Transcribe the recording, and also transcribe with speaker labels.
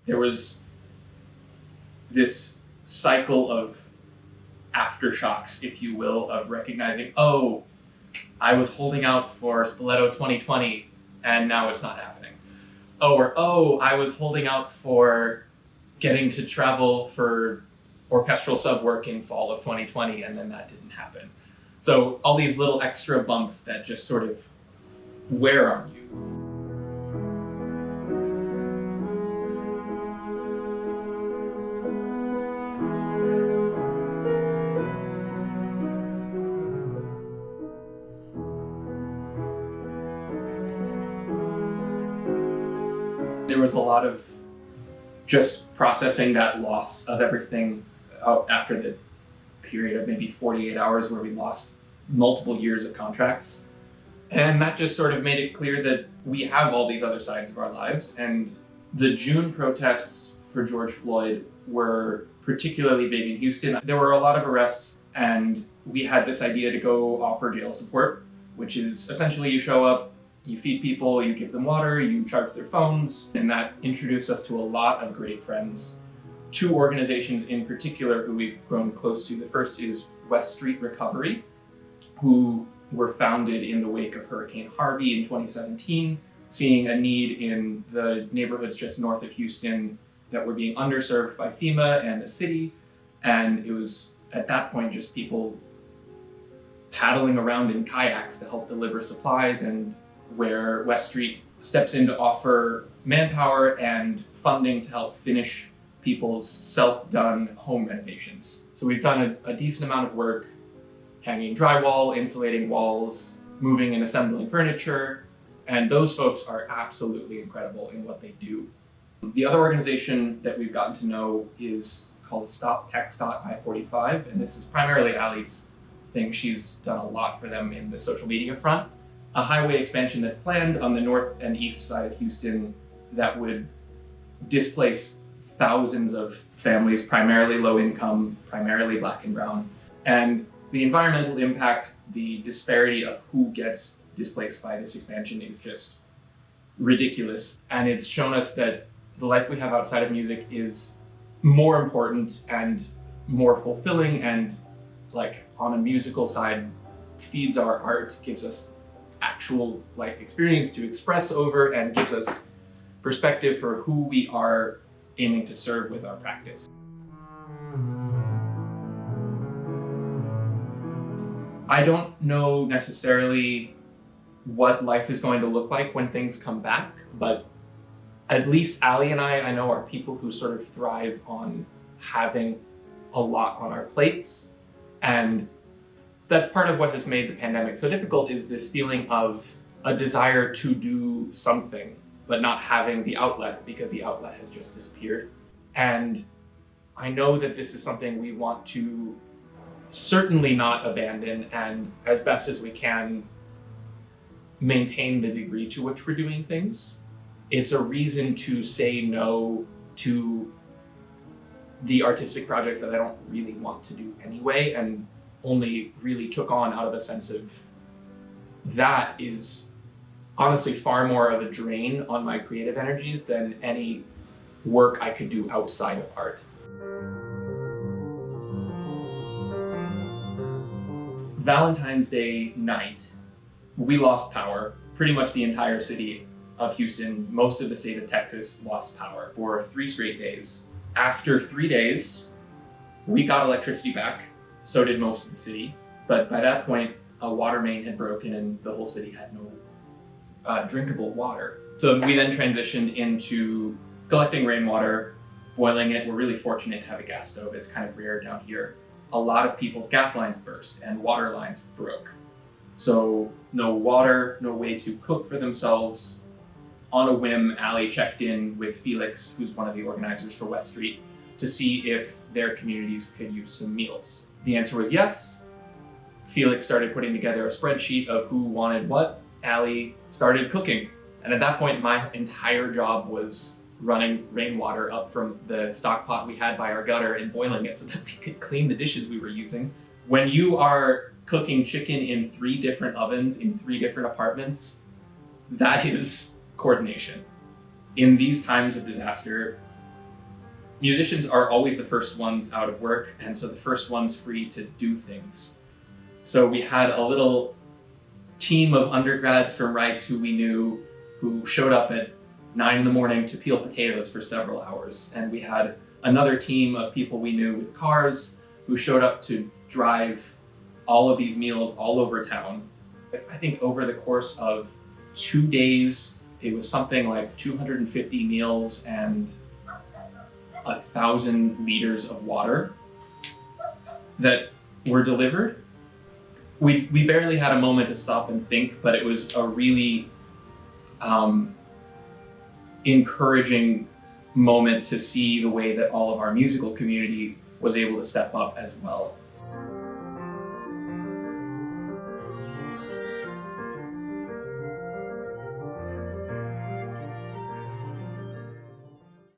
Speaker 1: there was this cycle of aftershocks, if you will, of recognizing, oh, I was holding out for Spoleto 2020 and now it's not happening. Oh, I was holding out for getting to travel for orchestral sub work in fall of 2020 and then that didn't happen. So all these little extra bumps that just sort of wear on you. There was a lot of just processing that loss of everything after the period of maybe 48 hours where we lost multiple years of contracts. And that just sort of made it clear that we have all these other sides of our lives. And the June protests for George Floyd were particularly big in Houston. There were a lot of arrests, and we had this idea to go offer jail support, which is essentially you show up, you feed people, you give them water, you charge their phones, and that introduced us to a lot of great friends. Two organizations in particular who we've grown close to. The first is West Street Recovery, who were founded in the wake of Hurricane Harvey in 2017, seeing a need in the neighborhoods just north of Houston that were being underserved by FEMA and the city. And it was at that point just people paddling around in kayaks to help deliver supplies, and where West Street steps in to offer manpower and funding to help finish people's self-done home renovations. So we've done a decent amount of work hanging drywall, insulating walls, moving and assembling furniture, and those folks are absolutely incredible in what they do. The other organization that we've gotten to know is called Stop TxDOT I-45, and this is primarily Allie's thing. She's done a lot for them in the social media front. A highway expansion that's planned on the north and east side of Houston that would displace thousands of families, primarily low income, primarily Black and brown. And the environmental impact, the disparity of who gets displaced by this expansion is just ridiculous. And it's shown us that the life we have outside of music is more important and more fulfilling, and like on a musical side, feeds our art, gives us actual life experience to express over, and gives us perspective for who we are aiming to serve with our practice. I don't know necessarily what life is going to look like when things come back, but at least Allie and I know are people who sort of thrive on having a lot on our plates. And that's part of what has made the pandemic so difficult, is this feeling of a desire to do something, but not having the outlet because the outlet has just disappeared. And I know that this is something we want to certainly not abandon, and as best as we can, maintain the degree to which we're doing things. It's a reason to say no to the artistic projects that I don't really want to do anyway, and only really took on out of a sense of that is honestly far more of a drain on my creative energies than any work I could do outside of art. Valentine's Day night, we lost power. Pretty much the entire city of Houston, most of the state of Texas lost power for 3 straight days. After 3 days, we got electricity back. So did most of the city. But by that point, a water main had broken and the whole city had no drinkable water. So we then transitioned into collecting rainwater, boiling it. We're really fortunate to have a gas stove. It's kind of rare down here. A lot of people's gas lines burst and water lines broke. So no water, no way to cook for themselves. On a whim, Allie checked in with Felix, who's one of the organizers for West Street, to see if their communities could use some meals. The answer was yes. Felix started putting together a spreadsheet of who wanted what. Allie started cooking. And at that point, my entire job was running rainwater up from the stock pot we had by our gutter and boiling it so that we could clean the dishes we were using. When you are cooking chicken in 3 different ovens in 3 different apartments, that is coordination. In these times of disaster, musicians are always the first ones out of work, and so the first ones free to do things. So we had a little team of undergrads from Rice who we knew, who showed up at 9 in the morning to peel potatoes for several hours. And we had another team of people we knew with cars who showed up to drive all of these meals all over town. I think over the course of 2 days, it was something like 250 meals and 1,000 liters of water that were delivered. We barely had a moment to stop and think, but it was a really encouraging moment to see the way that all of our musical community was able to step up as well.